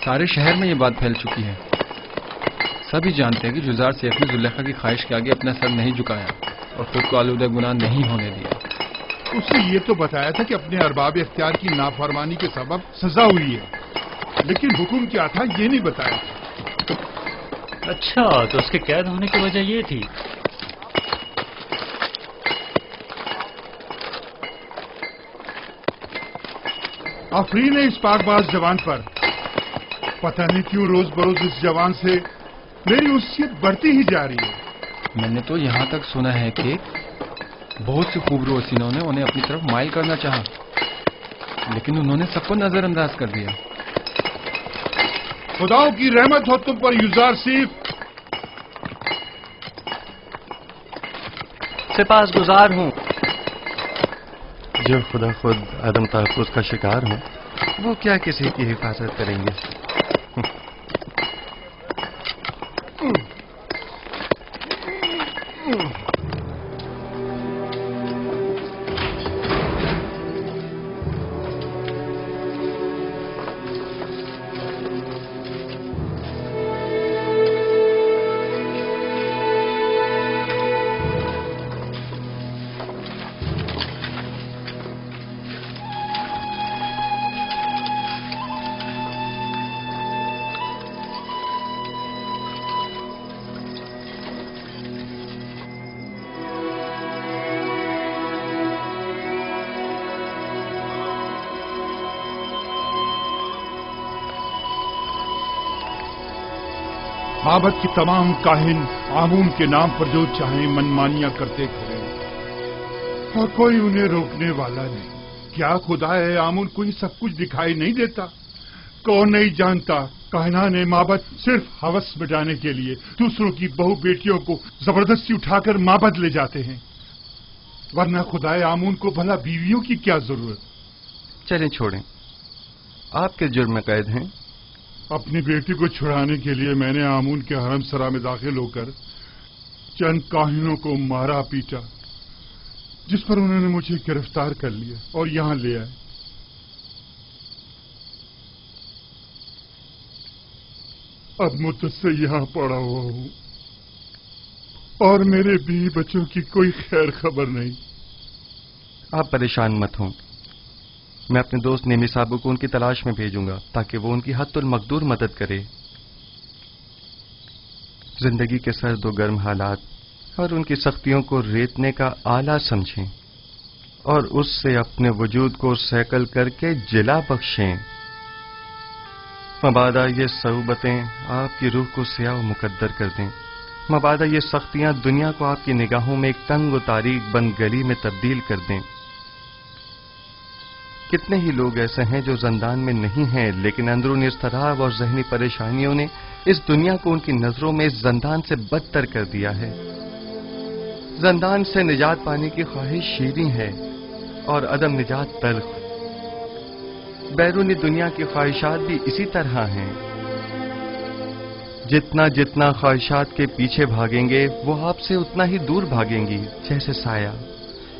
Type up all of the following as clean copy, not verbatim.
سارے شہر میں یہ بات پھیل چکی ہے. سبھی جانتے ہیں کہ جزار سیف نے زلیخا کی خواہش کے آگے اپنا سر نہیں جھکایا اور خود کو آلودہ گناہ نہیں ہونے دیا. اس نے یہ تو بتایا تھا کہ اپنے ارباب اختیار کی نافرمانی کے سبب سزا ہوئی ہے، لیکن حکم کیا تھا یہ نہیں بتایا تھا. اچھا، تو اس کے قید ہونے کی وجہ یہ تھی. آفرین ہے اس پاک باز جوان پر. پتہ نہیں کیوں روز بروز اس جوان سے میری انسیت بڑھتی ہی جا رہی ہے. میں نے تو یہاں تک سنا ہے کہ بہت سے خوبرو حسینوں نے انہیں اپنی طرف مائل کرنا چاہا، لیکن انہوں نے سب کو نظر انداز کر دیا. خداؤں کی رحمت ہو تم پر یزار سیف. سپاس گزار ہوں. جو خدا خود عدم تحفظ کا شکار ہوں وہ کیا کسی کی حفاظت کریں گے. معبد کی تمام کاہن آمون کے نام پر جو چاہیں منمانیاں کرتے پھریں اور کوئی انہیں روکنے والا نہیں. کیا خدا ہے آمون کو یہ سب کچھ دکھائی نہیں دیتا؟ کون نہیں جانتا کاہنان معبد صرف ہوس مٹانے کے لیے دوسروں کی بہو بیٹیوں کو زبردستی اٹھا کر معبد لے جاتے ہیں، ورنہ خدا آمون کو بھلا بیویوں کی کیا ضرورت. چلیں چھوڑیں، آپ کے جرم میں قید ہیں. اپنی بیٹی کو چھڑانے کے لیے میں نے آمون کے حرم سرا میں داخل ہو کر چند کاہنوں کو مارا پیٹا، جس پر انہوں نے مجھے گرفتار کر لیا اور یہاں لے آئے. اب مدت سے یہاں پڑا ہوا ہوں اور میرے بیوی بچوں کی کوئی خیر خبر نہیں. آپ پریشان مت ہوں، میں اپنے دوست نیمی صاحب کو ان کی تلاش میں بھیجوں گا تاکہ وہ ان کی حد المقدور مدد کرے. زندگی کے سرد و گرم حالات اور ان کی سختیوں کو ریتنے کا آلہ سمجھیں اور اس سے اپنے وجود کو سیکل کر کے جلا بخشیں. مبادا یہ صعوبتیں آپ کی روح کو سیاہ و مقدر کر دیں. مبادا یہ سختیاں دنیا کو آپ کی نگاہوں میں ایک تنگ و تاریک بند گلی میں تبدیل کر دیں. کتنے ہی لوگ ایسے ہیں جو زندان میں نہیں ہیں لیکن اندرونی اضطراب اور ذہنی پریشانیوں نے اس دنیا کو ان کی نظروں میں زندان سے بدتر کر دیا ہے. زندان سے نجات پانے کی خواہش شیریں ہے اور عدم نجات تلخ. بیرونی دنیا کی خواہشات بھی اسی طرح ہیں. جتنا جتنا خواہشات کے پیچھے بھاگیں گے وہ آپ سے اتنا ہی دور بھاگیں گی جیسے سایہ.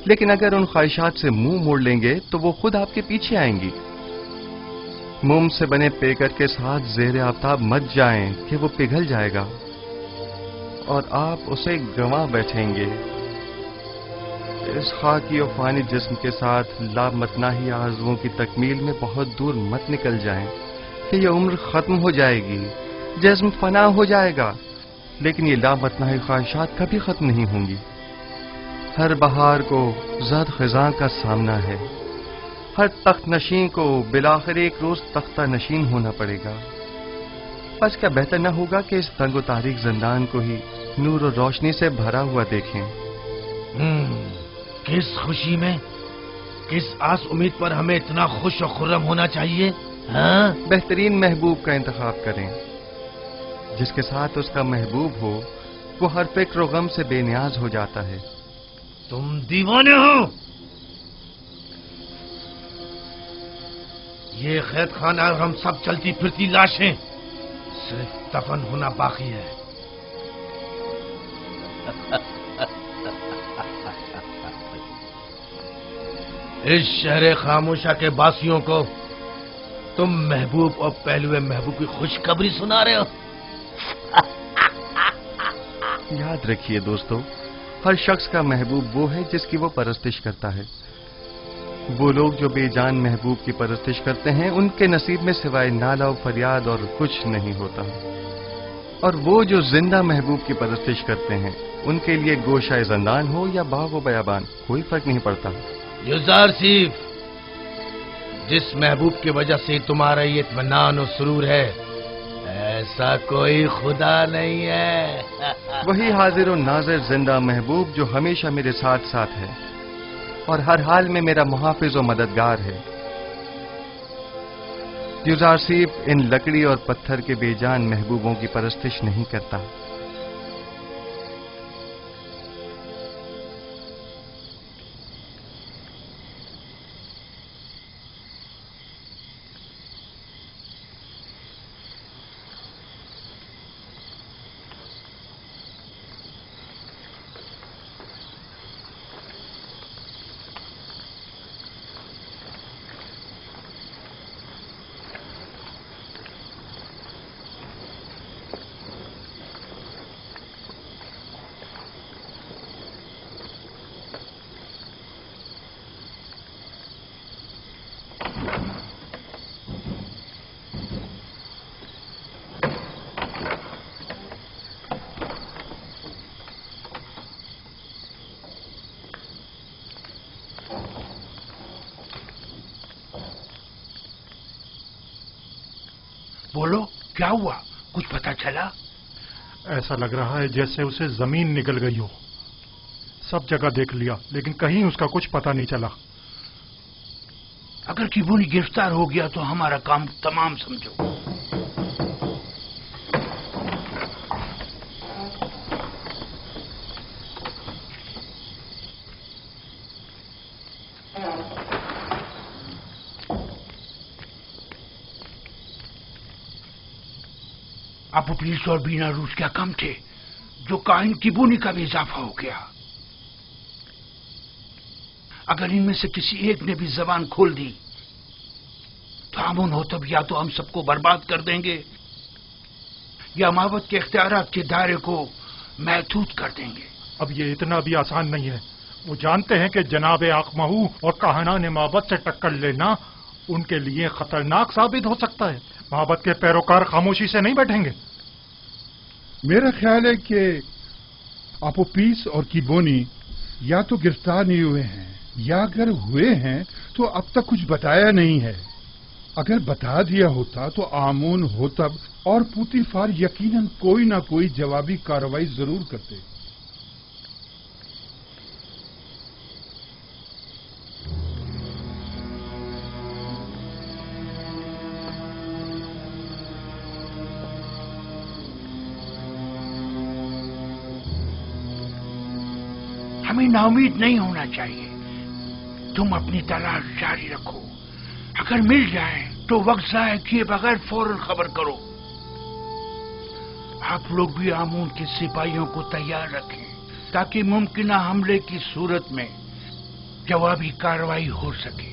لیکن اگر ان خواہشات سے منہ موڑ لیں گے تو وہ خود آپ کے پیچھے آئیں گی. موم سے بنے پیکر کے ساتھ زیر آفتاب مت جائیں کہ وہ پگھل جائے گا اور آپ اسے گنوا بیٹھیں گے. اس خاکی و فانی جسم کے ساتھ لامتناہی آرزوؤں کی تکمیل میں بہت دور مت نکل جائیں کہ یہ عمر ختم ہو جائے گی، جسم فنا ہو جائے گا، لیکن یہ لامتناہی خواہشات کبھی ختم نہیں ہوں گی. ہر بہار کو زد خزاں کا سامنا ہے. ہر تخت نشین کو بالآخر ایک روز تختہ نشین ہونا پڑے گا. بس کیا بہتر نہ ہوگا کہ اس تنگ و تاریک زندان کو ہی نور و روشنی سے بھرا ہوا دیکھیں. کس خوشی میں، کس آس امید پر ہمیں اتنا خوش و خرم ہونا چاہیے؟ بہترین محبوب کا انتخاب کریں. جس کے ساتھ اس کا محبوب ہو وہ ہر فکر و غم سے بے نیاز ہو جاتا ہے. تم دیوانے ہو. یہ قید خانہ اور ہم سب چلتی پھرتی لاشیں صرف دفن ہونا باقی ہے. اس شہر خاموشہ کے باسیوں کو तुम महबूब और पहलुए महबूब की खुशखबरी सुना रहे हो। याद रखिए दोस्तों, हर शख्स का महबूब वो है जिसकी वो परस्तिश करता है। वो लोग जो बेजान महबूब की परस्तिश करते हैं, उनके नसीब में सिवाय नाला और फरियाद और कुछ नहीं होता। और वो जो जिंदा महबूब की परस्तिश करते हैं, उनके लिए गोशाए ज़ंदान हो या बाग व बयाबान, कोई फर्क नहीं पड़ता। युज़ारसीफ, जिस महबूब की वजह से तुम्हारा ये इत्मीनान और सुरूर है, ऐसा कोई खुदा नहीं है। वही हाजिर और नाज़िर जिंदा महबूब जो हमेशा मेरे साथ साथ है और हर हाल में मेरा मुहाफिज और मददगार है। युज़ारसीफ इन लकड़ी और पत्थर के बेजान महबूबों की परस्तिश नहीं करता। बोलो, क्या हुआ? कुछ पता चला? ऐसा लग रहा है जैसे उसे जमीन निकल गई हो। सब जगह देख लिया, लेकिन कहीं उसका कुछ पता नहीं चला। अगर किबूनी गिरफ्तार हो गया तो हमारा काम तमाम समझो। अबू पुलिस और बीना रूस क्या कम थे, जो काहिन किबूनी का भी इजाफा हो गया। अगर इनमें से किसी एक ने भी जबान खोल दी तो आमून हो तब या तो हम सबको बर्बाद कर देंगे या माबद के इख्तियारात के दायरे को महदूद कर देंगे। अब ये इतना भी आसान नहीं है। वो जानते हैं कि जनाब आकमहू और काहनान माबद से टक्कर लेना उनके लिए खतरनाक साबित हो सकता है। माबद के पैरोकार खामोशी से नहीं बैठेंगे। मेरा ख्याल है कि अपोपीस और किबोनी या तो गिरफ्तार नहीं हुए हैं या अगर हुए हैं तो अब तक कुछ बताया नहीं है। अगर बता दिया होता तो आमून होतब और पुतीफार यकीनन कोई ना कोई जवाबी कार्रवाई जरूर करते। हमें नाउमीद नहीं होना चाहिए। तुम अपनी तलाश जारी रखो। अगर मिल जाए तो वक्त जाया किए बगैर फौरन खबर करो। आप लोग भी आमून के सिपाहियों को तैयार रखें ताकि मुमकिन हमले की सूरत में जवाबी कार्रवाई हो सके।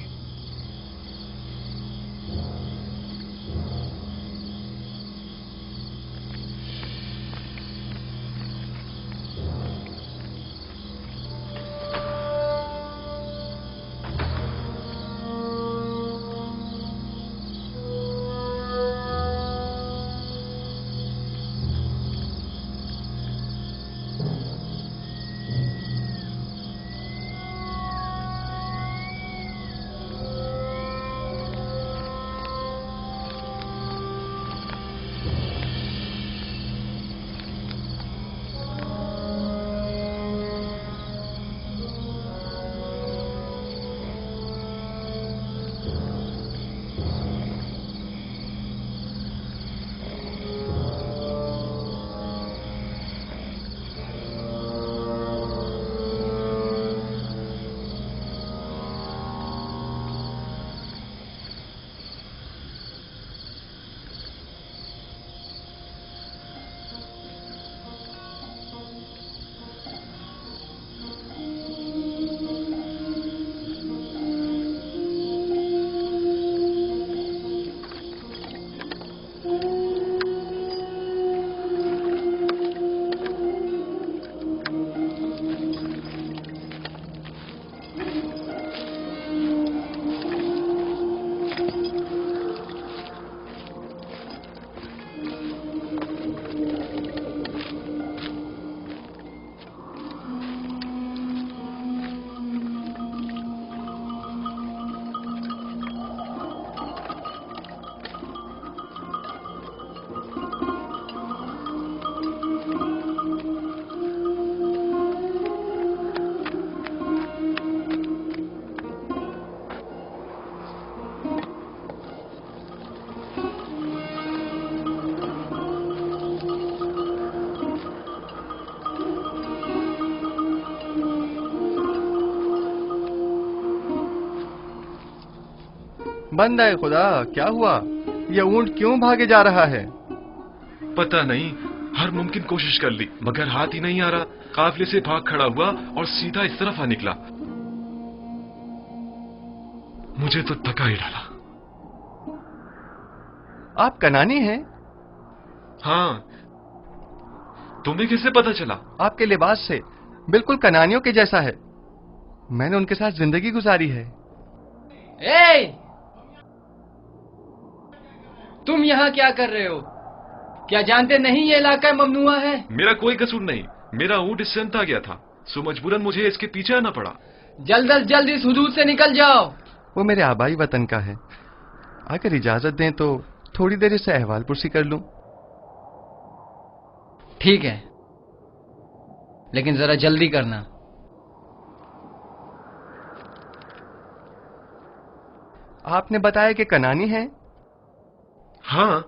बंद है खुदा, क्या हुआ? यह ऊंट क्यों भागे जा रहा है? पता नहीं, हर मुमकिन कोशिश कर ली मगर हाथ ही नहीं आ रहा। काफिले से भाग खड़ा हुआ और सीधा इस तरफ आ निकला। मुझे तो थका ही डाला। आप कनानी हैं? हाँ, तुम्हें कैसे पता चला? आपके लिबास से बिल्कुल कनानियों के जैसा है। मैंने उनके साथ जिंदगी गुजारी है। ए! तुम यहाँ क्या कर रहे हो? क्या जानते नहीं ये इलाका ममनुआ है? मेरा कोई कसूर नहीं, मेरा ऊंट इससे अंत आ गया था, सो मजबूरन मुझे इसके पीछे आना पड़ा। जल्द अज जल्द इस हुदूद से निकल जाओ। वो मेरे आबाई वतन का है। अगर इजाजत दें तो थोड़ी देर इससे अहवाल पुरसी कर लूं। ठीक है, लेकिन जरा जल्दी करना। आपने बताया कि कनानी है? हाँ,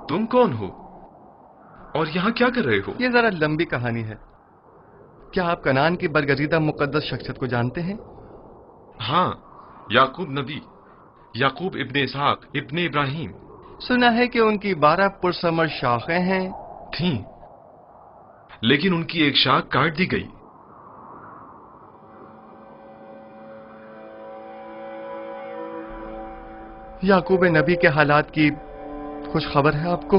तुम कौन हो और यहाँ क्या कर रहे हो? ये जरा लंबी कहानी है। क्या आप कनान की बरगजीदा मुकद्दस शख्सियत को जानते हैं? हाँ, याकूब नबी, याकूब इब्ने इसहाक इब्ने इब्राहिम। सुना है कि उनकी 12 पुरसमर शाखें हैं। थीं, लेकिन उनकी एक शाख काट दी गई। याकूब नबी के हालात की कुछ खबर है आपको?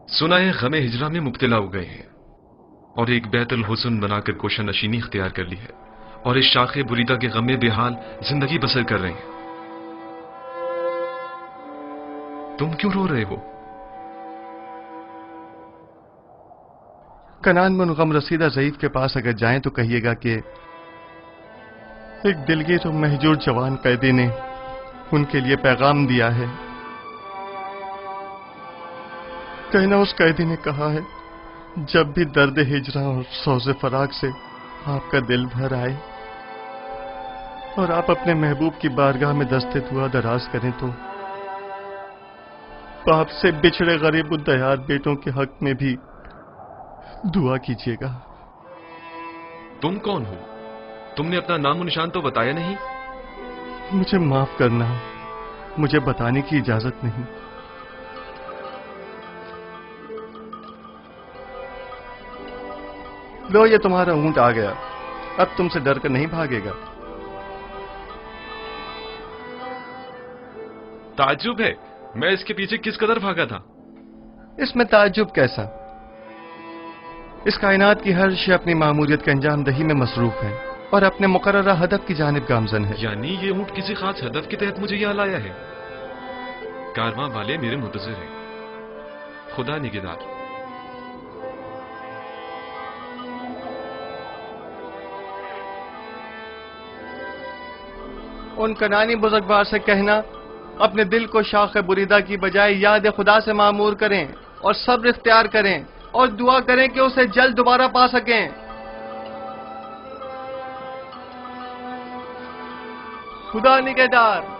सुना है गमे हिजरा में मुब्तला हो गए हैं और एक बैतुल हुस्न बनाकर कोशा नशीनी इख्तियार कर ली है और इस शाखे बुरीदा के गमे बेहाल जिंदगी बसर कर रहे हैं। तुम क्यों रो रहे हो? कनान में गम रसीदा ज़ईफ के पास अगर जाएं तो कहिएगा कि एक दिलगीर और महजूर जवान कैदी ने उनके लिए पैगाम दिया है। कहना उस कैदी ने कहा है, जब भी दर्द हिजरा और सौज़े फराग से आपका दिल भर आए और आप अपने महबूब की बारगाह में दस्ते दुआ दराज करें तो बाप से बिछड़े गरीब उद्दयार बेटों के हक में भी दुआ कीजिएगा। तुम कौन हो? तुमने अपना नाम और निशान तो बताया नहीं। मुझे माफ करना, मुझे बताने की इजाजत नहीं। लो, ये तुम्हारा ऊंट आ गया। अब तुमसे डर कर नहीं भागेगा। ताज्जुब है, मैं इसके पीछे किस कदर भागा था। इसमें ताज्जुब कैसा? इस कायनात की हर शय अपनी मामूलियत के अंजाम दही में मसरूफ है और अपने मुकर्ररा हदफ की जानिब गामजन है। यानी ये ऊंट किसी खास हदफ के तहत मुझे यहाँ लाया है। कारवां वाले मेरे मुंतज़िर हैं। खुदा निगहदार। उन कनानी बुजुर्गवार से कहना, अपने दिल को शाख बुरीदा की बजाय याद खुदा से मामूर करें और सब्र इख्तियार करें और दुआ करें कि उसे जल्द दोबारा पा सकें। खुदा निगहदार।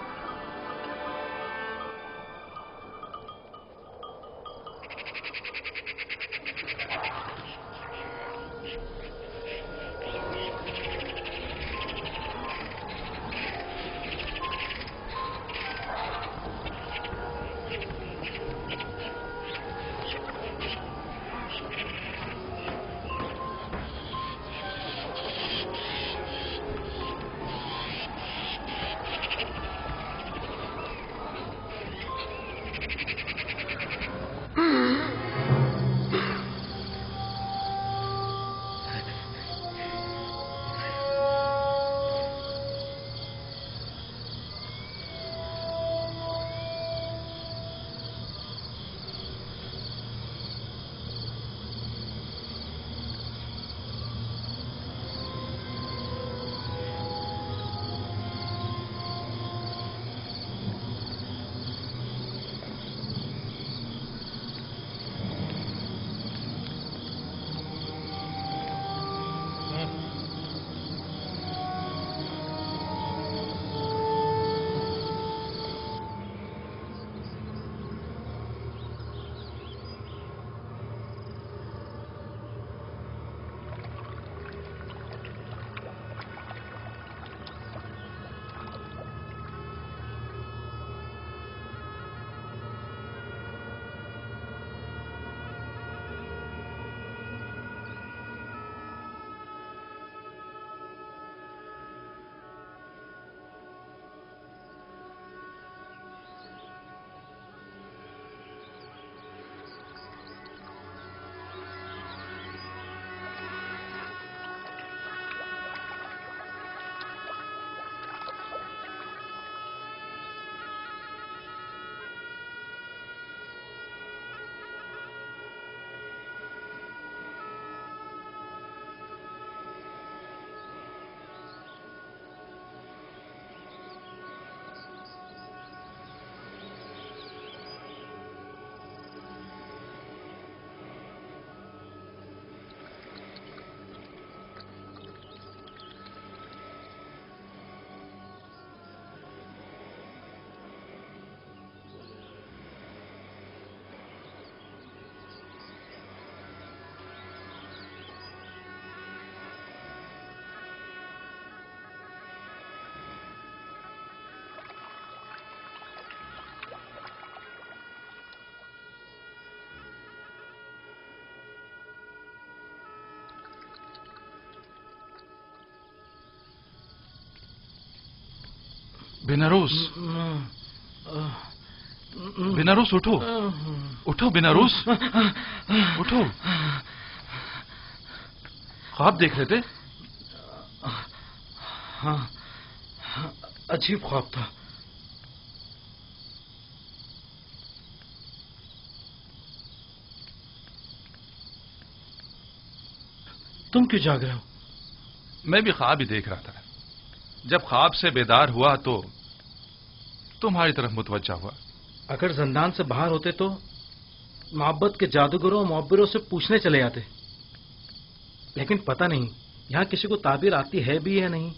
बेनारोस, बेनारोस उठो, उठो बेनारोस, उठो। ख्वाब देख रहे थे? हाँ, अजीब ख्वाब था। तुम क्यों जाग रहे हो? मैं भी ख्वाब ही देख रहा था। जब ख्वाब से बेदार हुआ तो तुम्हारी तरफ मुतवज्जा हुआ। अगर जिंदान से बाहर होते तो मोहब्बत के जादूगरों और मुअब्बिरों से पूछने चले जाते, लेकिन पता नहीं यहां किसी को ताबीर आती है भी या नहीं।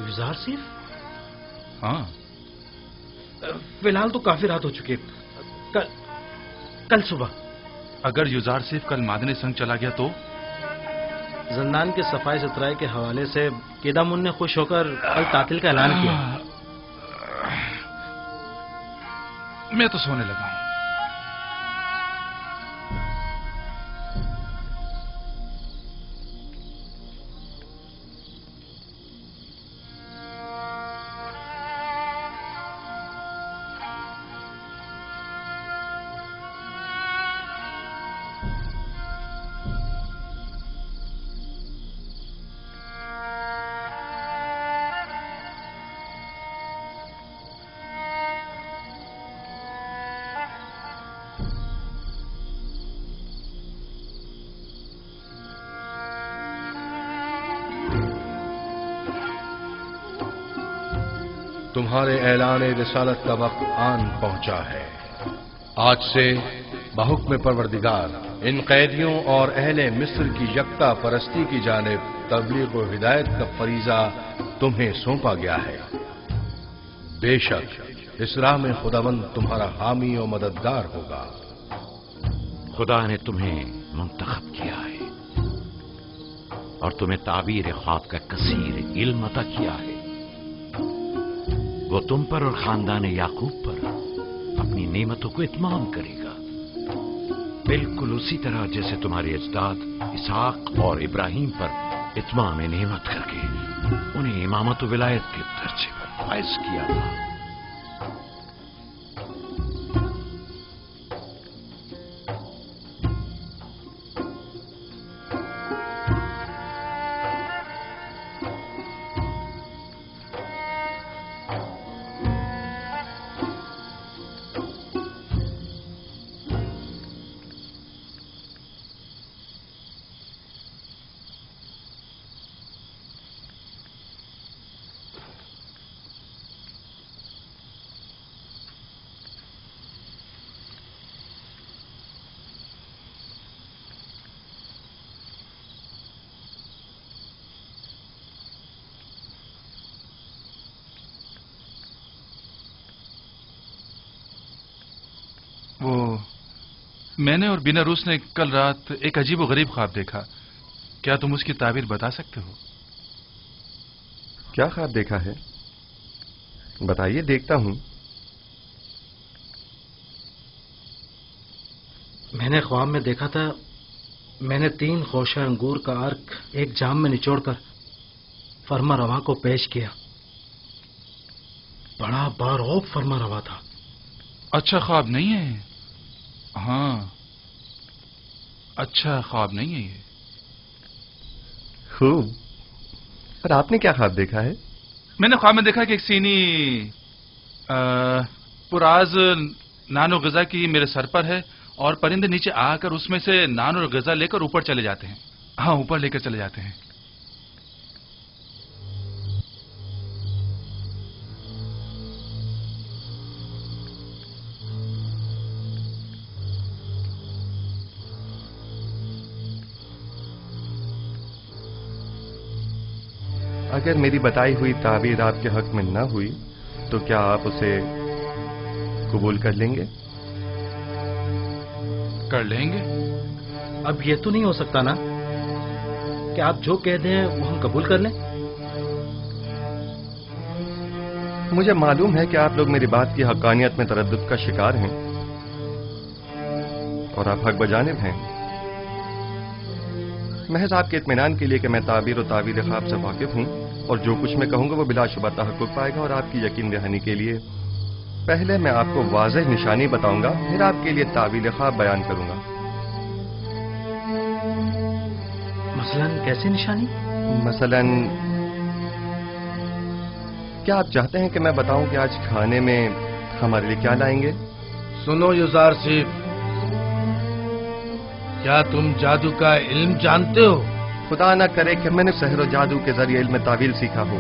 युजार सिर्फ? हाँ, फिलहाल तो काफी रात हो चुकी है। कल सुबह अगर युजार सिर्फ कल मादने संग चला गया तो? जिंदान के सफाई सुथराई के हवाले से केदामुन ने खुश होकर कल तातिल का ऐलान किया। मैं तो सोने लगा हूं। तुम्हारे ऐलान रिसालत का वक्त आन पहुंचा है। आज से बहुक्म परवरदिगार इन कैदियों और अहले मिस्र की यक्ता परस्ती की जानिब तबलीग व हिदायत का फरीजा तुम्हें सौंपा गया है। बेशक इस राह में खुदावंद तुम्हारा हामी और मददगार होगा। खुदा ने तुम्हें मुंतखब किया है और तुम्हें ताबीर ख्वाब का कसीर इल्म अता किया है। वो तुम पर और खानदान याकूब पर अपनी नेमतों को इत्माम करेगा, बिल्कुल उसी तरह जैसे तुम्हारे अजदाद इसहाक और इब्राहिम पर इत्माम नेमत करके उन्हें इमामत विलायत के दर्जे पर फाइज किया था। वो मैंने और बिनारूस ने कल रात एक अजीब व गरीब ख्वाब देखा। क्या तुम उसकी ताबीर बता सकते हो? क्या ख्वाब देखा है? बताइए, देखता हूं। मैंने ख्वाब में देखा था, मैंने 3 खोशा अंगूर का अर्क एक जाम में निचोड़कर फरमा रवा को पेश किया। बड़ा बारौब फरमा रवा था। अच्छा ख्वाब नहीं है। हाँ, अच्छा ख्वाब नहीं है ये। खूब। पर आपने क्या ख्वाब देखा है? मैंने ख्वाब में देखा कि एक सीनी पुराज नान और गजा की मेरे सर पर है और परिंदे नीचे आकर उसमें से नान और गजा लेकर ऊपर चले जाते हैं। हाँ, ऊपर लेकर चले जाते हैं। अगर मेरी बताई हुई ताबीर आपके हक में न हुई तो क्या आप उसे कबूल कर लेंगे? कर लेंगे। अब ये तो नहीं हो सकता ना कि आप जो कह दें वो हम कबूल कर लें। मुझे मालूम है कि आप लोग मेरी बात की हक्कानियत में तरद्दुद का शिकार हैं, और आप हक बजानिब हैं। महज आपके इत्मीनान के लिए कि मैं ताबीर और तावील ख्वाब से वाकिफ हूं और जो कुछ मैं कहूंगा वो बिलाशुबा तहक्कुक पाएगा, और आपकी यकीन दहानी के लिए पहले मैं आपको वाज़ेह निशानी बताऊंगा, फिर आपके लिए तावील ख्वाब बयान करूंगा। मसलन कैसे निशानी? मसलन क्या आप चाहते हैं कि मैं बताऊं कि आज खाने में हमारे लिए क्या लाएंगे? सुनो युजार सिफ, क्या तुम जादू का इल्म जानते हो? खुदा ना करे कि मैंने सहर जादू के जरिए इल्म तावील सीखा हो।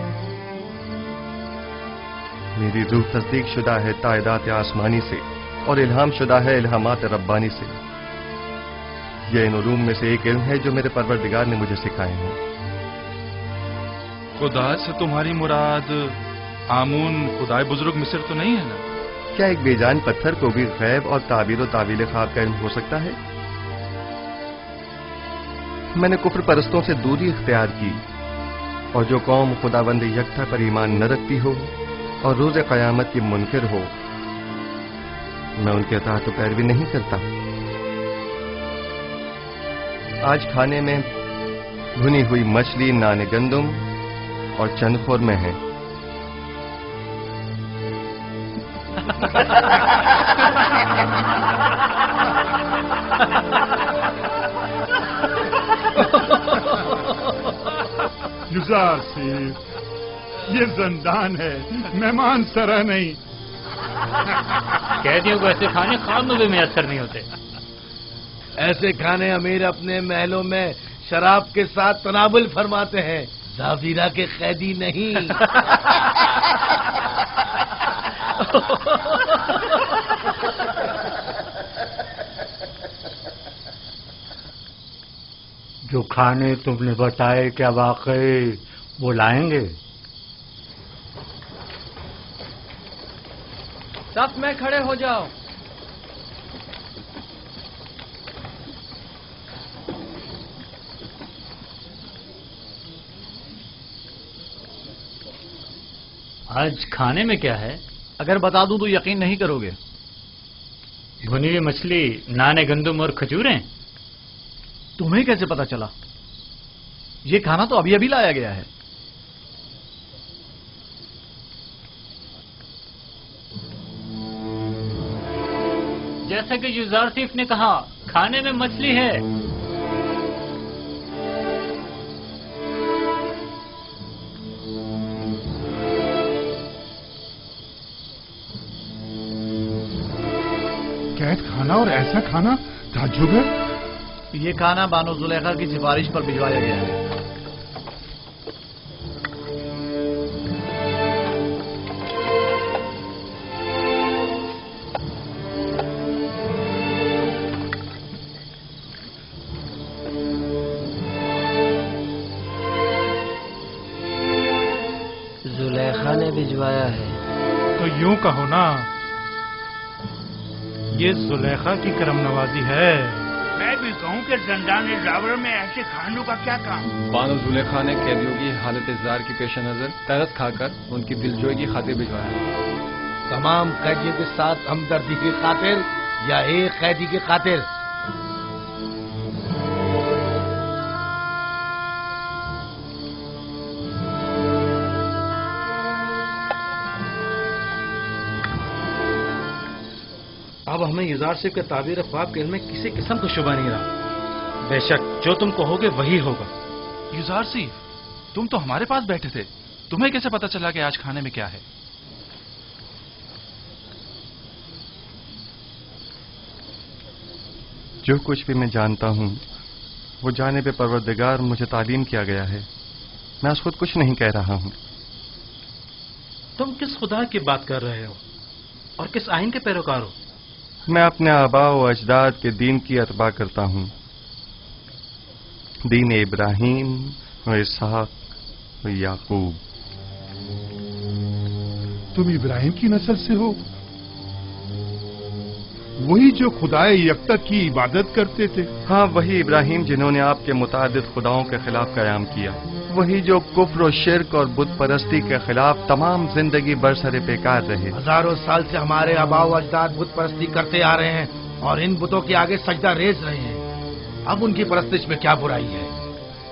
मेरी रूह तस्दीक शुदा है तायदात आसमानी से और इल्हाम शुदा है इल्हामात रब्बानी से। यह इन उलूम में से एक इल्म है जो मेरे परवरदिगार ने मुझे सिखाए हैं। खुदा से तुम्हारी मुराद आमून खुदाए बुजुर्ग मिस्र तो नहीं है ना? क्या एक बेजान पत्थर को भी गैब और ताबीर और तावील ख्वाब का इल्म हो सकता है? मैंने कुफ्र परस्तों से दूरी इख्तियार की, और जो कौम खुदावंद यकता पर ईमान न रखती हो और रोज क़यामत की मुनकिर हो, मैं उनके अताअत और पैरवी नहीं करता। आज खाने में भुनी हुई मछली, नाने गंदुम और चंद खुरमे हैं। युजार सिफ, ये जिंदान है, मेहमान सरा नहीं। कैदियों को ऐसे खाने खानों में असर नहीं होते। ऐसे खाने अमीर अपने महलों में शराब के साथ तनाबुल फरमाते हैं, जावीरा के कैदी नहीं। जो खाने तुमने बताए क्या वाकई वो लाएंगे? सफ में खड़े हो जाओ। आज खाने में क्या है? अगर बता दूं तो यकीन नहीं करोगे। भुनी हुई मछली, नाने गंदुम और खजूरें। तुम्हें कैसे पता चला? ये खाना तो अभी अभी लाया गया है। जैसा कि युजार सिफ ने कहा, खाने में मछली है। कैद खाना और ऐसा खाना ताज्जुब है। ये खाना बानो जुलेखा की सिफारिश पर भिजवाया गया है। जुलेखा ने भिजवाया है। तो यूं कहो ना, ये जुलेखा की करम नवाजी है। मैं भी कहूँ कि जंदान जावर में ऐसे खानों का क्या काम? बानो जुलेखा ने कैदियों की हालत इज़्ज़ार की पेश नजर तरस खाकर उनकी दिलजोई की खातिर भिजवाया। तमाम कैदियों के साथ हमदर्दी की खातिर या एक कैदी की खातिर? अब हमें युजार सिफ के ताबीर ख्वाब के इल्म में किसी किस्म का शुबा नहीं रहा। बेशक जो तुम कहोगे वही होगा। युजार सिफ, तुम तो हमारे पास बैठे थे, तुम्हें कैसे पता चला कि आज खाने में क्या है? जो कुछ भी मैं जानता हूं वो जाने पे परवरदिगार मुझे तालीम किया गया है। मैं आज खुद कुछ नहीं कह रहा हूं। तुम किस खुदा की बात कर रहे हो और किस आइन के पैरोकार हो? मैं अपने आबा व अजदाद के दीन की अतबा करता हूं। दीन इब्राहीम व इसहाक व याकूब। तुम इब्राहिम की नस्ल से हो, वही जो खुदाए यकता की इबादत करते थे। हाँ, वही इब्राहिम जिन्होंने आपके मुतादिद खुदाओं के खिलाफ कयाम किया। वही जो कुफ्र और शिर्क और बुत परस्ती के खिलाफ तमाम जिंदगी बरसरे बेकार रहे। हजारों साल से हमारे आबा व अजदाद बुत परस्ती करते आ रहे हैं और इन बुतों के आगे सजदा रेज रहे हैं। अब उनकी परस्तिश में क्या बुराई है?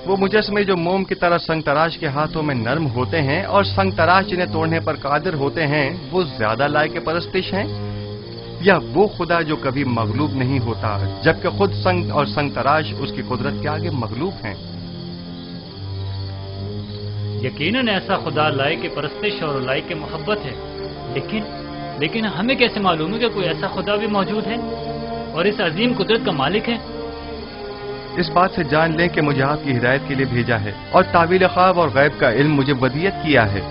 वो मुजस्मे जो मोम की तरह संग तराश के हाथों में नर्म होते हैं और संग तराश जिन्हें तोड़ने पर कादिर होते हैं, वो ज्यादा लायक परस्तिश हैं, या वो खुदा जो कभी मगलूब नहीं होता जबकि खुद संग और संग तराश उसकी कुदरत के आगे मगलूब हैं? यकीनन ऐसा खुदा लायक परस्तिश और लायक मोहब्बत है, लेकिन हमें कैसे मालूम है कि कोई ऐसा खुदा भी मौजूद है और इस अजीम कुदरत का मालिक है? इस बात से जान लें कि मुझे आपकी हिदायत के लिए भेजा है और तावील ख्वाब और गैब का इल्म मुझे वदियत किया है।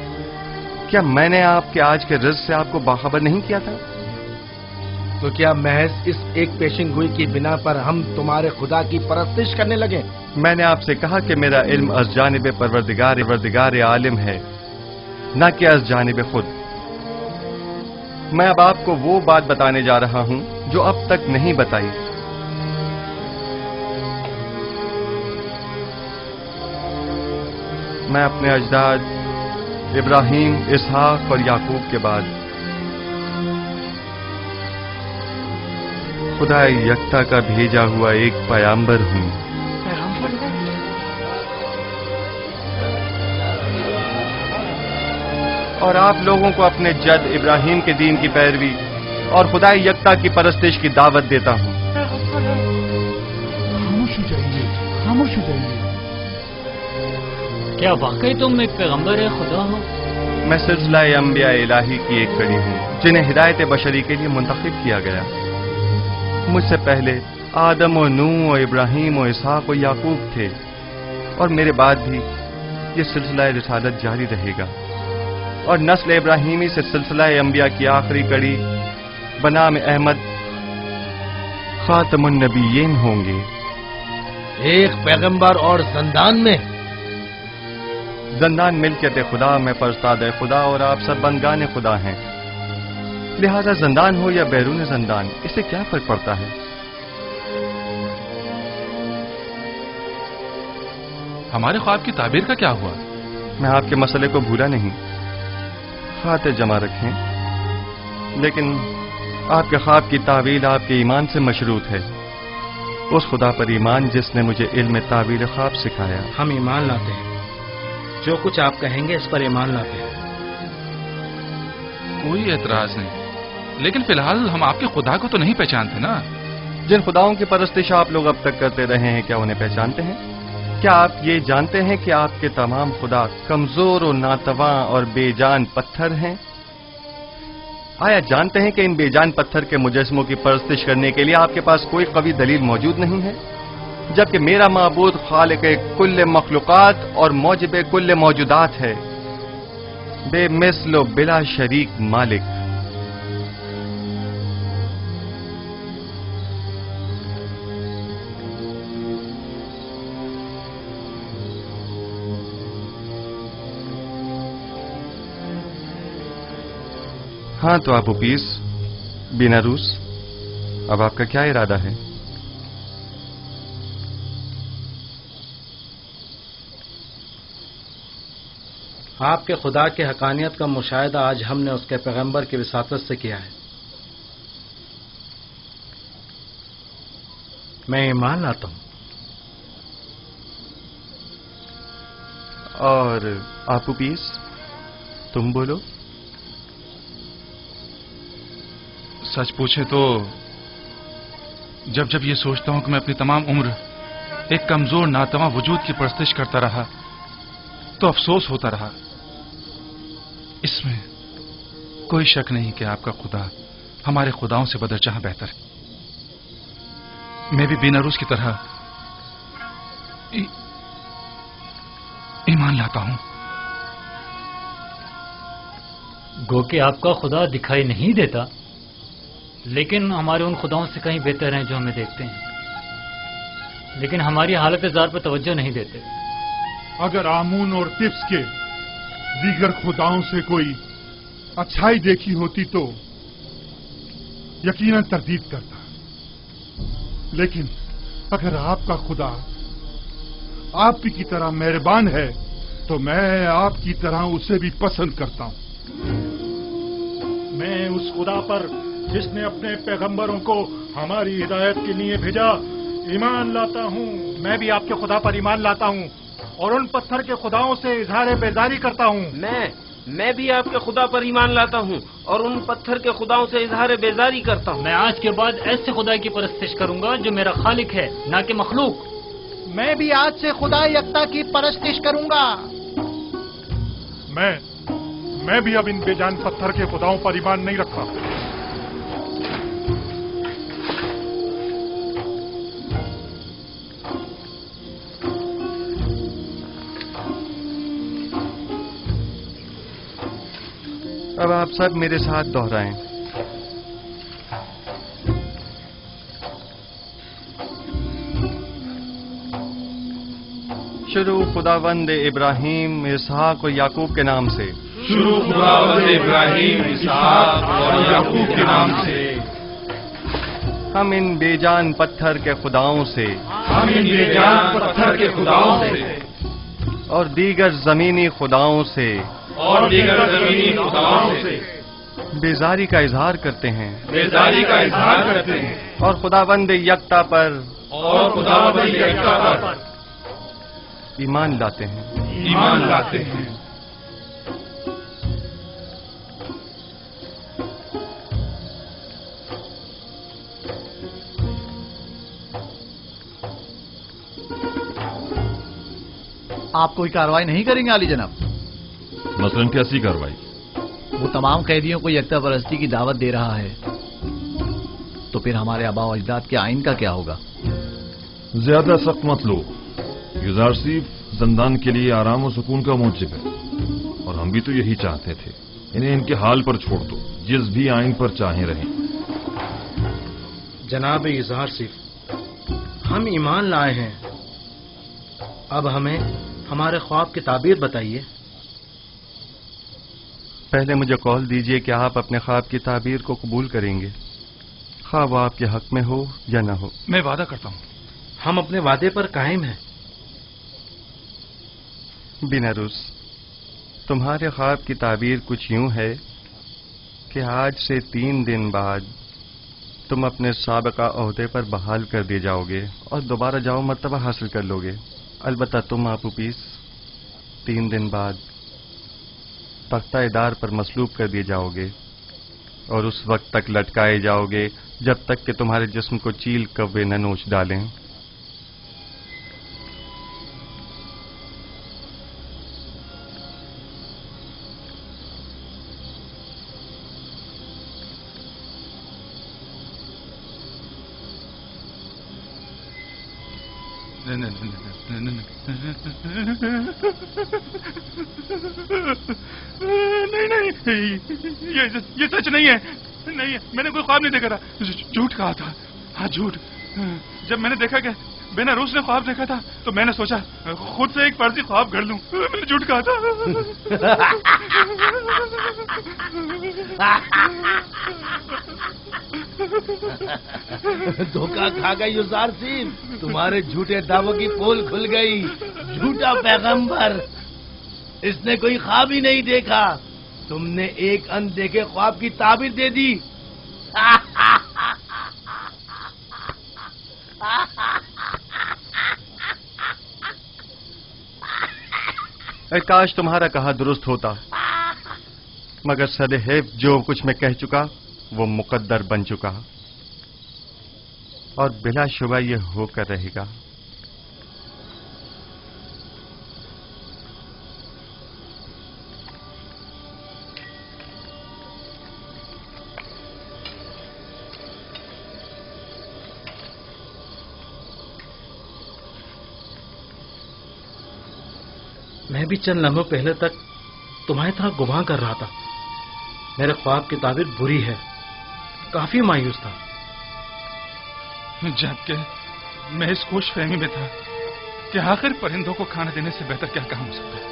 क्या मैंने आपके आज के रिज़्क़ से आपको बाखबर नहीं किया था? तो क्या महज इस एक पेशिंग गोई की बिना पर हम तुम्हारे खुदा की परस्तिश करने लगे? मैंने आपसे कहा कि मेरा इल्म अज़ जानिब परवरदिगार आलिम है, न कि अज़ जानिब खुद। मैं अब आपको वो बात बताने जा रहा हूं जो अब तक नहीं बताई। मैं अपने अजदाद इब्राहिम, इसहाक और याकूब के बाद खुदा यकता का भेजा हुआ एक पैगंबर हूं। और आप लोगों को अपने जद इब्राहिम के दीन की पैरवी और खुदा यकता की परस्तिश की दावत देता हूं। खामोश हो जाइए, खामोश हो जाइए। क्या वाकई तुम एक पैगंबर है खुदा हो? मैं सिलसिला अंबिया इलाही की एक कड़ी हूं जिन्हें हिदायत बशरी के लिए मुंतखब किया गया। मुझसे पहले आदम और नूह और इब्राहिम और इसहाक और याकूब थे, और मेरे बाद भी ये सिलसिला रिसालत जारी रहेगा, और नस्ल इब्राहिमी से सिलसिला अंबिया की आखिरी कड़ी बनाम अहमद खातमुन नबीयीन होंगे। एक पैगंबर और जंदान में? जंदान मिल्कियत खुदा में परस्ताद खुदा और आप सब बंदगान खुदा हैं, लिहाजा जंदान हो या बैरून जंदान, इससे क्या फर्क पड़ता है? हमारे ख्वाब की ताबीर का क्या हुआ? मैं आपके मसले को भूला नहीं, खाते जमा रखें, लेकिन आपके ख्वाब की तावील आपके ईमान से मशरूत है, उस खुदा पर ईमान जिसने मुझे इल्म तावील ख्वाब सिखाया। हम ईमान लाते हैं, जो कुछ आप कहेंगे इस पर ईमान लाते हैं। कोई एतराज नहीं, लेकिन फिलहाल हम आपके खुदा को तो नहीं पहचानते ना। जिन खुदाओं की परस्तिश आप लोग अब तक करते रहे हैं, क्या उन्हें पहचानते हैं? क्या आप ये जानते हैं कि आपके तमाम खुदा कमजोर और नातवा और बेजान पत्थर हैं? आया जानते हैं कि इन बेजान पत्थर के मुजस्मों की परस्तिश करने के लिए आपके पास कोई कवी दलील मौजूद नहीं है, जबकि मेरा माबूद खालिक कुल्ले मखलूकात और मौजिब कुल्ले मौजूदात है, बेमिसल बिला शरीक मालिक। हाँ तो आप उपीस बिनारूस, अब आपका क्या इरादा है? आपके खुदा के हकानियत का मुशाहिदा आज हमने उसके पैगंबर की विसातत से किया है। मैं ईमान लाता हूं। और आप उपीस, तुम बोलो। सच पूछे तो जब जब ये सोचता हूं कि मैं अपनी तमाम उम्र एक कमजोर नातवा वजूद की परस्तिश करता रहा, तो अफसोस होता रहा। इसमें कोई शक नहीं कि आपका खुदा हमारे खुदाओं से बदरजहां बेहतर है। मैं भी बीनारूस की तरह ईमान लाता हूं। गो कि आपका खुदा दिखाई नहीं देता, लेकिन हमारे उन खुदाओं से कहीं बेहतर हैं जो हमें देखते हैं, लेकिन हमारी हालत जार पर तवज्जो नहीं देते। अगर आमून और तिप्स के दीगर खुदाओं से कोई अच्छाई देखी होती तो यकीनन तरदीद करता, लेकिन अगर आपका खुदा आपकी की तरह मेहरबान है तो मैं आपकी तरह उसे भी पसंद करता हूं। मैं उस खुदा पर जिसने अपने पैगंबरों को हमारी हिदायत के लिए भेजा। ईमान लाता हूँ, मैं भी आपके खुदा पर ईमान लाता हूँ और उन पत्थर के खुदाओं से इजहार बेजारी करता हूँ। मैं भी आपके खुदा पर ईमान लाता हूँ और उन पत्थर के खुदाओं से इजहार बेजारी करता हूँ। मैं आज के बाद ऐसे खुदा की परस्तिश करूंगा जो मेरा खालिक है, ना कि मखलूक। मैं भी आज से खुदा यकता की परस्तिश करूंगा। मैं भी अब इन बेजान पत्थर के खुदाओं पर ईमान नहीं रखा। अब आप सब मेरे साथ दोहराएं। शुरू खुदावंद इब्राहिम, इसहाक और याकूब के नाम से। शुरू खुदावंद इब्राहिम, इसहाक और याकूब के नाम से। हम इन बेजान पत्थर के खुदाओं से, हम इन बेजान पत्थर के खुदाओं से और दीगर जमीनी खुदाओं से, और दीगर जमीनी खुदाओं से बेजारी का इजहार करते हैं, बेजारी का इजहार करते हैं और खुदावंद यकता पर, और खुदावंद यकता पर ईमान लाते हैं, ईमान लाते हैं। आप कोई कार्रवाई नहीं करेंगे आली जनाब? मसलन कैसी कार्रवाई? वो तमाम कैदियों को यकता परस्ती की दावत दे रहा है, तो फिर हमारे आबा और अजदाद के आइन का क्या होगा? ज्यादा सख्त मत लो। युजार सिर्फ जिंदान के लिए आराम और सुकून का मूजिब है, और हम भी तो यही चाहते थे। इन्हें इनके हाल पर छोड़ दो, जिस भी आइन पर चाहे रहें। जनाब इजहार सिर्फ, हम ईमान लाए हैं, अब हमें हमारे ख्वाब की ताबीर बताइए। पहले मुझे कौल दीजिए कि आप अपने ख्वाब की ताबीर को कबूल करेंगे, ख्वाब वो आपके हक में हो या न हो। मैं वादा करता हूँ। हम अपने वादे पर कायम हैं। बिनारुस, तुम्हारे ख्वाब की ताबीर कुछ यूं है कि आज से 3 दिन बाद तुम अपने साबिका ओहदे पर बहाल कर दिए जाओगे और दोबारा जाओ मर्तबा हासिल कर लोगे। अलबत्ता तुम आपूपीस 3 दिन बाद तख्ता इदार पर मसलूब कर दिए जाओगे और उस वक्त तक लटकाए जाओगे जब तक कि तुम्हारे जिस्म को चील कव्वे न नोच डालें। नहीं, ये सच नहीं है। नहीं, मैंने कोई ख्वाब नहीं देखा था। झूठ कहा था। हाँ, झूठ। जब मैंने देखा कि बेनारूस ने ख्वाब देखा था, तो मैंने सोचा खुद से एक फर्जी ख्वाब गढ़ लूं। मैंने झूठ कहा था। धोखा खा गई युजार सिंह, तुम्हारे झूठे दावों की पोल खुल गई। झूठा पैगंबर, इसने कोई ख्वाब ही नहीं देखा। तुमने एक अनदेखे ख्वाब की ताबीर दे दी। काश तुम्हारा कहा दुरुस्त होता, मगर सदैव जो कुछ मैं कह चुका वो मुकद्दर बन चुका और बिला शुबा ये होकर रहेगा। मैं भी चंद लम्हों पहले तक तुम्हारी तरह गुमान कर रहा था। मेरे ख्वाब की ताबीर बुरी है। काफी मायूस था। जबकि मैं इस खुश फहमी में था कि आखिर परिंदों को खाना देने से बेहतर क्या काम हो सकता है।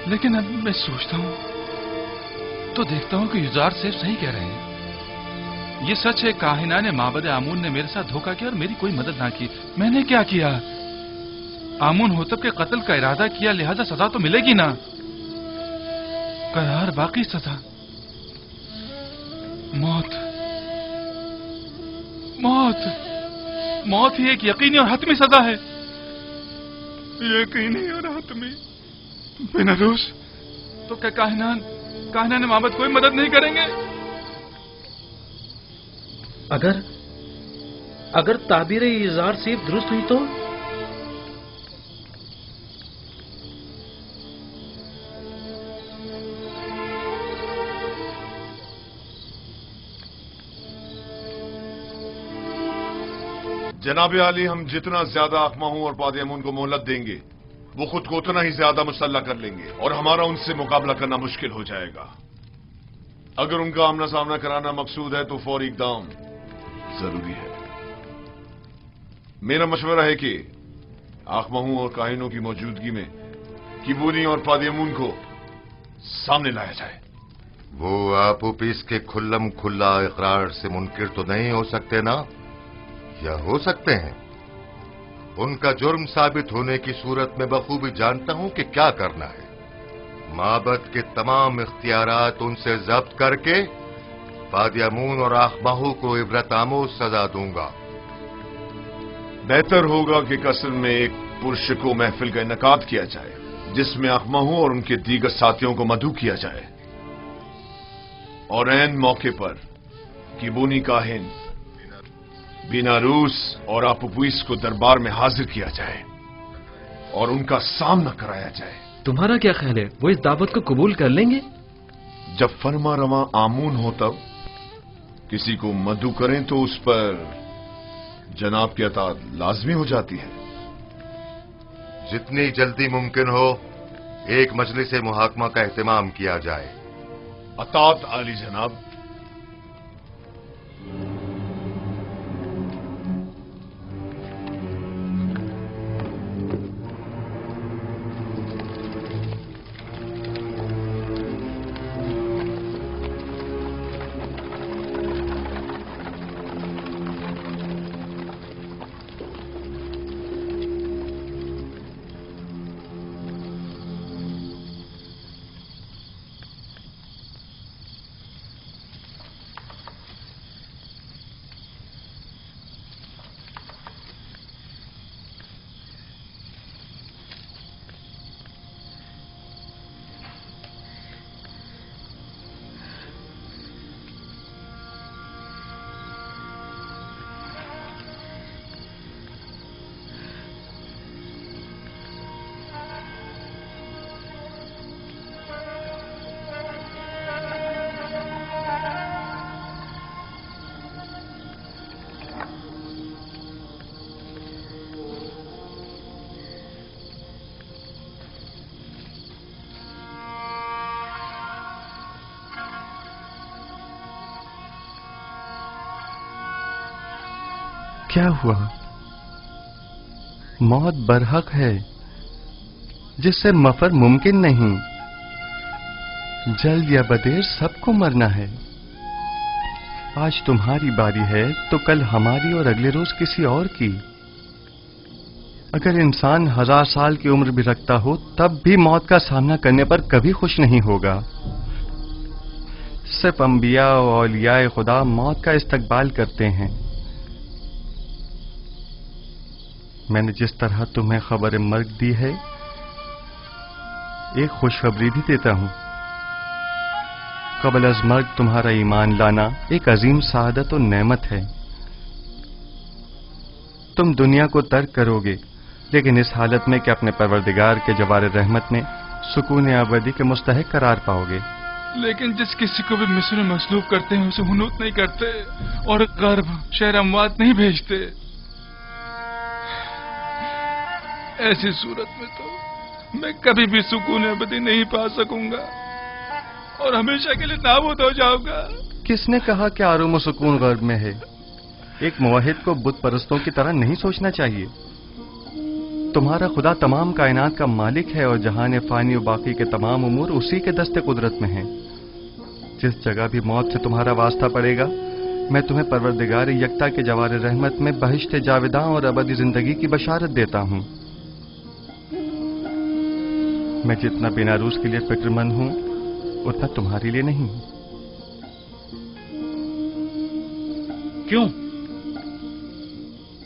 लेकिन अब मैं सोचता हूं तो देखता हूं कि युजार सेफ सही कह रहे हैं। ये सच है, काहिना ने माबद आमून ने मेरे साथ धोखा किया और मेरी कोई मदद ना की। मैंने क्या किया? आमून होतब के कत्ल का इरादा किया, लिहाजा सजा तो मिलेगी ना। करार बाकी सजा। मौत मौत मौत ही एक यकीनी और हतमी सजा है। यकीनी और हतमी। बेनारूस, तो क्या काहिनान इमामत कोई मदद नहीं करेंगे? अगर ताबीर इज़ार सिर्फ दुरुस्त हुई तो? जनाब आली, हम जितना ज्यादा अकमाहू और पादियामून को मोहलत देंगे वो खुद को उतना ही ज्यादा मुसल्ला कर लेंगे और हमारा उनसे मुकाबला करना मुश्किल हो जाएगा। अगर उनका आमना सामना कराना मकसूद है तो फौरी इकदाम जरूरी है। मेरा मशवरा है कि अकमाहू और काहिनों की मौजूदगी में किबूनी और पादियामून को सामने लाया जाए। वो आपूपीस के खुल्लम खुल्ला इकरार से मुनकिर तो नहीं हो सकते ना, या हो सकते हैं? उनका जुर्म साबित होने की सूरत में बखूबी जानता हूं कि क्या करना है। माबद के तमाम इख्तियारात उनसे जब्त करके पादियामून और अकमाहू को इबरत आमोज सजा दूंगा। बेहतर होगा कि कसर में एक पुरशको महफिल का इनकाद किया जाए जिसमें अकमाहू और उनके दीगर साथियों को मदऊ किया जाए और ऐन मौके पर किबूनी काहिन बेनारूस और आपूपीस को दरबार में हाजिर किया जाए और उनका सामना कराया जाए। तुम्हारा क्या ख्याल है, वो इस दावत को कबूल कर लेंगे? जब फरमा रवा आमून हो तब किसी को मदऊ करें तो उस पर जनाब की अतात लाजमी हो जाती है। जितनी जल्दी मुमकिन हो एक मजलिस मुहाकमा का एहतमाम किया जाए। अतात आली जनाब। क्या हुआ? मौत बरहक है जिससे मफर मुमकिन नहीं। जल्द या बदेर सबको मरना है। आज तुम्हारी बारी है तो कल हमारी और अगले रोज किसी और की। अगर इंसान 1000 साल की उम्र भी रखता हो तब भी मौत का सामना करने पर कभी खुश नहीं होगा। सिर्फ अंबिया और औलियाए खुदा मौत का इस्तकबाल करते हैं। मैंने जिस तरह तुम्हें खबर मर्ग दी है एक खुशखबरी भी देता हूं। कबल अज मर्ग तुम्हारा ईमान लाना एक अजीम सादत और नेमत है। तुम दुनिया को तर्क करोगे लेकिन इस हालत में कि अपने परवरदिगार के जवार रहमत में सुकून अबदी के मुस्तहिक करार पाओगे। लेकिन जिस किसी को भी मिस्र में मसलूब करते हैं उसे हुनूत नहीं करते और गर्भ शहर अमवात नहीं भेजते। ऐसी सूरत में तो मैं कभी भी सुकून अबदी नहीं पा सकूंगा और हमेशा के लिए नाबूद हो जाऊंगा। किसने कहा कि आराम और सुकून गर्भ में है? एक मुवहिद को बुत परस्तों की तरह नहीं सोचना चाहिए। तुम्हारा खुदा तमाम कायनात का मालिक है और जहान फानी और बाकी के तमाम उमूर उसी के दस्ते कुदरत में हैं। जिस जगह भी मौत से तुम्हारा वास्ता पड़ेगा मैं तुम्हें परवरदिगार यकता के जवार रहमत में बहिश्ते जावेदां और अबदी जिंदगी की बशारत देता हूं। मैं जितना बेनारूस के लिए फिक्रमंद हूं उतना तुम्हारे लिए नहीं। क्यों?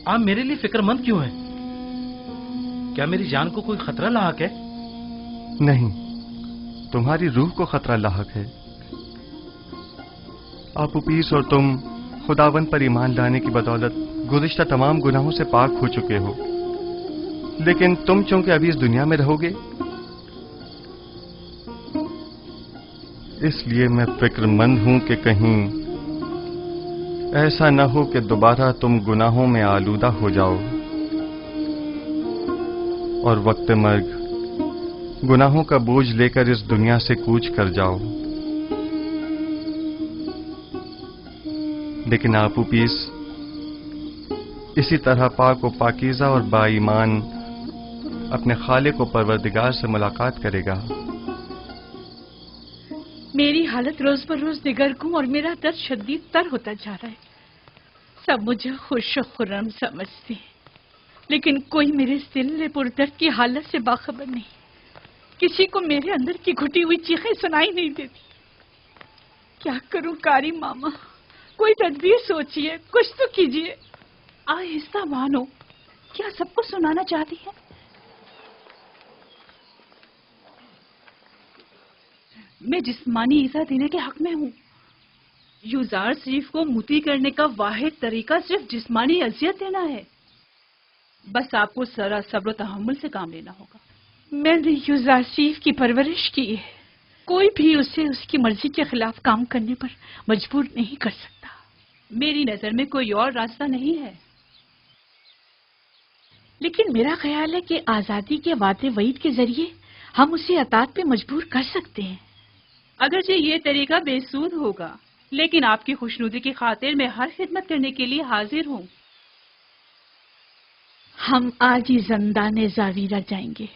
आप मेरे लिए फिक्रमंद क्यों हैं? क्या मेरी जान को कोई खतरा लाहक है? नहीं, तुम्हारी रूह को खतरा लाहक है। आपू पीस और तुम खुदावन पर ईमान लाने की बदौलत गुज़िश्ता तमाम गुनाहों से पाक हो चुके हो, लेकिन तुम चूंकि अभी इस दुनिया में रहोगे, इसलिए मैं फिक्रमंद हूं कि कहीं ऐसा न हो कि दोबारा तुम गुनाहों में आलूदा हो जाओ और वक्त मर्ग गुनाहों का बोझ लेकर इस दुनिया से कूच कर जाओ। लेकिन आपू पीस इसी तरह पाक व पाकीज़ा और बाईमान अपने खालिक व परवरदिगार से मुलाकात करेगा। मेरी हालत रोज पर रोज निगरगुं और मेरा दर्द शदीद तर होता जा रहा है। सब मुझे खुश और खुर्रम समझते हैं, लेकिन कोई मेरे इस दिल पुरदर्द की हालत से बाखबर नहीं। किसी को मेरे अंदर की घुटी हुई चीखें सुनाई नहीं देती। क्या करूं कारी मामा, कोई तदबीर सोचिए, कुछ तो कीजिए। आहिस्ता मानो, क्या सबको सुनाना चाहती है? मैं जिस्मानी ईज़ा देने के हक में हूँ। यूजार शरीफ को मुती करने का वाहिद तरीका सिर्फ जिस्मानी अजियत देना है। बस आपको सरा सब्र तहम्मुल से काम लेना होगा। मैंने यूजार शरीफ की परवरिश की है। कोई भी उसे उसकी मर्जी के खिलाफ काम करने पर मजबूर नहीं कर सकता। मेरी नजर में कोई और रास्ता नहीं है। लेकिन मेरा ख्याल है कि आजादी के वादे वईद के जरिए हम उसे अतात पे मजबूर कर सकते हैं। अगरचे ये तरीका बेसूद होगा, लेकिन आपकी खुशनुदी की खातिर मैं हर खिदमत करने के लिए हाजिर हूँ। हम आज ही ज़ंदाने ज़ावीरा जाएंगे।